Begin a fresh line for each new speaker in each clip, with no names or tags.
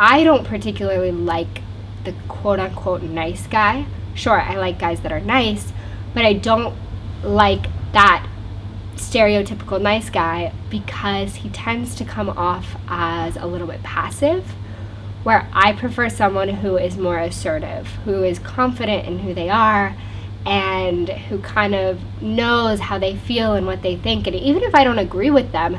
I don't particularly like the quote-unquote nice guy. Sure, I like guys that are nice, but I don't like that stereotypical nice guy because he tends to come off as a little bit passive, where I prefer someone who is more assertive, who is confident in who they are, and who kind of knows how they feel and what they think. And even if I don't agree with them,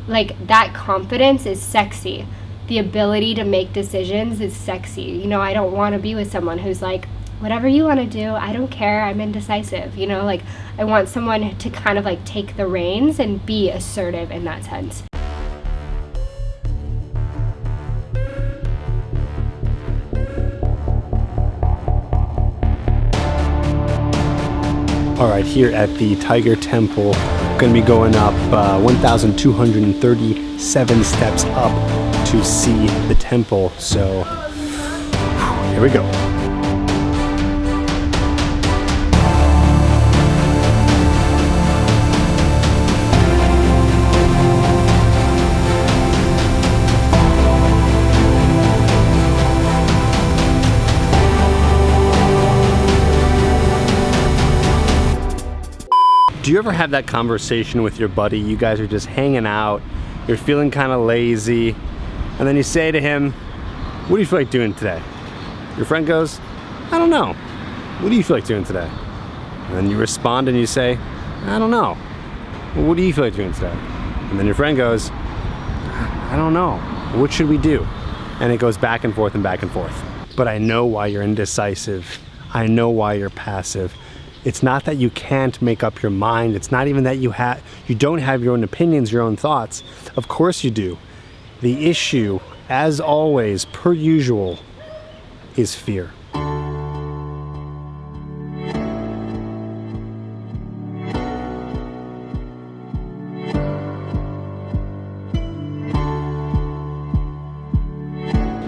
like, that confidence is sexy. The ability to make decisions is sexy. You know, I don't want to be with someone who's like, whatever you want to do, I don't care, I'm indecisive. You know, like, I want someone to kind of like take the reins and be assertive in that sense.
All right, here at the Tiger Temple, going to be going up 1,237 steps up to see the temple. So here we go. Do you ever have that conversation with your buddy? You guys are just hanging out, you're feeling kind of lazy, and then you say to him, what do you feel like doing today? Your friend goes, I don't know. What do you feel like doing today? And then you respond and you say, I don't know. Well, what do you feel like doing today? And then your friend goes, I don't know. What should we do? And it goes back and forth and back and forth. But I know why you're indecisive. I know why you're passive. It's not that you can't make up your mind. It's not even that you don't have your own opinions, your own thoughts. Of course you do. The issue, as always, per usual, is fear.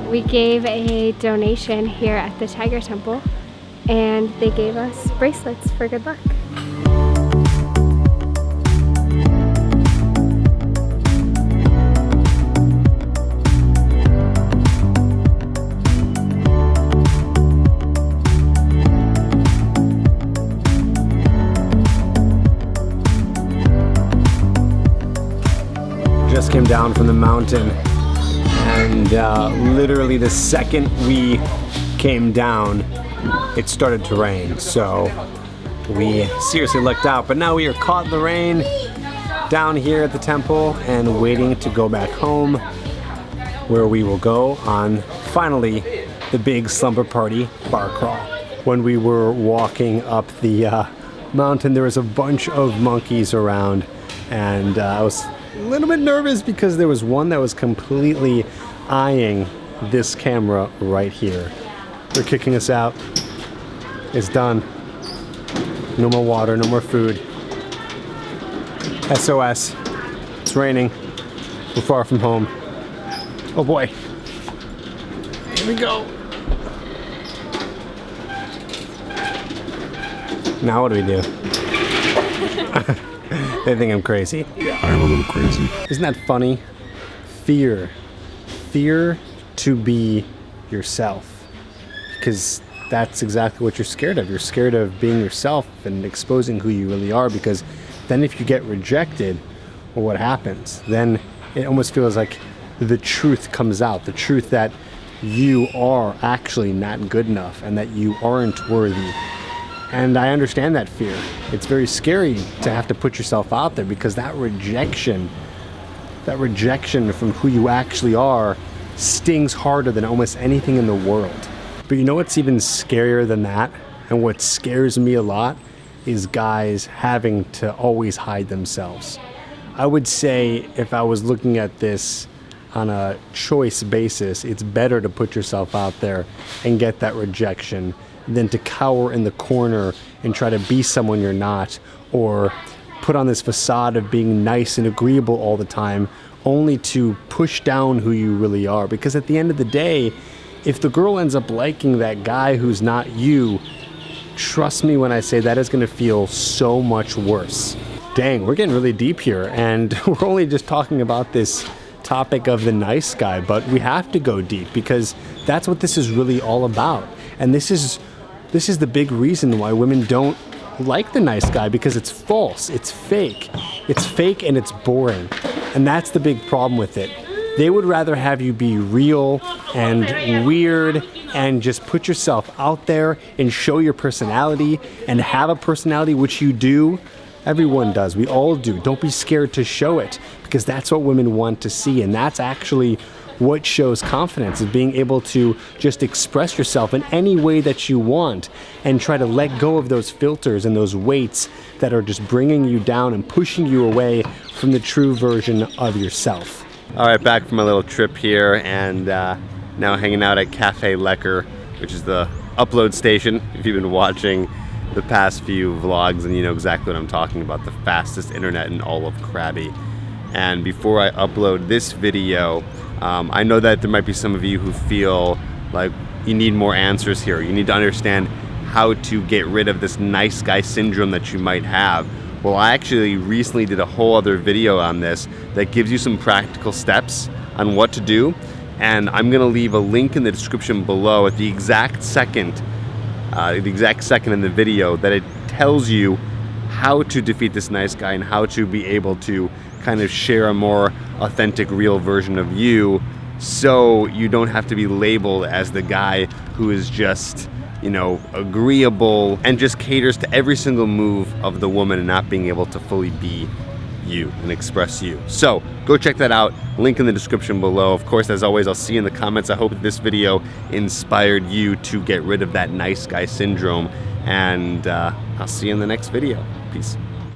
We gave a donation here at the Tiger Temple, and they gave us bracelets for good luck.
Just came down from the mountain, and literally the second we came down, it started to rain, so we seriously lucked out. But now we are caught in the rain down here at the temple and waiting to go back home, where we will go on finally the big slumber party bar crawl. When we were walking up the mountain, there was a bunch of monkeys around, and I was a little bit nervous because there was one that was completely eyeing this camera right here. They're kicking us out. It's done. No more water, no more food. SOS. It's raining. We're far from home. Oh boy. Here we go. Now what do we do? They think I'm crazy.
Yeah, I'm a little crazy.
Isn't that funny? Fear. Fear to be yourself. Because that's exactly what you're scared of. You're scared of being yourself and exposing who you really are, because then if you get rejected, well, what happens? Then it almost feels like the truth comes out. The truth that you are actually not good enough and that you aren't worthy. And I understand that fear. It's very scary to have to put yourself out there, because that rejection from who you actually are stings harder than almost anything in the world. But you know what's even scarier than that, and what scares me a lot, is guys having to always hide themselves. I would say, if I was looking at this on a choice basis, it's better to put yourself out there and get that rejection than to cower in the corner and try to be someone you're not, or put on this facade of being nice and agreeable all the time, only to push down who you really are. Because at the end of the day, if the girl ends up liking that guy who's not you, trust me when I say that is going to feel so much worse. Dang, we're getting really deep here, and we're only just talking about this topic of the nice guy, but we have to go deep because that's what this is really all about. And this is the big reason why women don't like the nice guy, because it's false, it's fake. It's fake and it's boring. And that's the big problem with it. They would rather have you be real and weird and just put yourself out there and show your personality and have a personality, which you do. Everyone does. We all do. Don't be scared to show it, because that's what women want to see. And that's actually what shows confidence, is being able to just express yourself in any way that you want and try to let go of those filters and those weights that are just bringing you down and pushing you away from the true version of yourself. All right, back from a little trip here, and now hanging out at Cafe Lecker, which is the upload station. If you've been watching the past few vlogs, and you know exactly what I'm talking about, the fastest internet in all of Krabi. And before I upload this video, I know that there might be some of you who feel like you need more answers here. You need to understand how to get rid of this nice guy syndrome that you might have. Well, I actually recently did a whole other video on this that gives you some practical steps on what to do. And I'm gonna leave a link in the description below at the exact second in the video that it tells you how to defeat this nice guy and how to be able to kind of share a more authentic, real version of you, so you don't have to be labeled as the guy who is just, you know, agreeable and just caters to every single move of the woman and not being able to fully be you and express you. So go check that out. Link in the description below. Of course, as always, I'll see you in the comments. I hope this video inspired you to get rid of that nice guy syndrome, and I'll see you in the next video. Peace.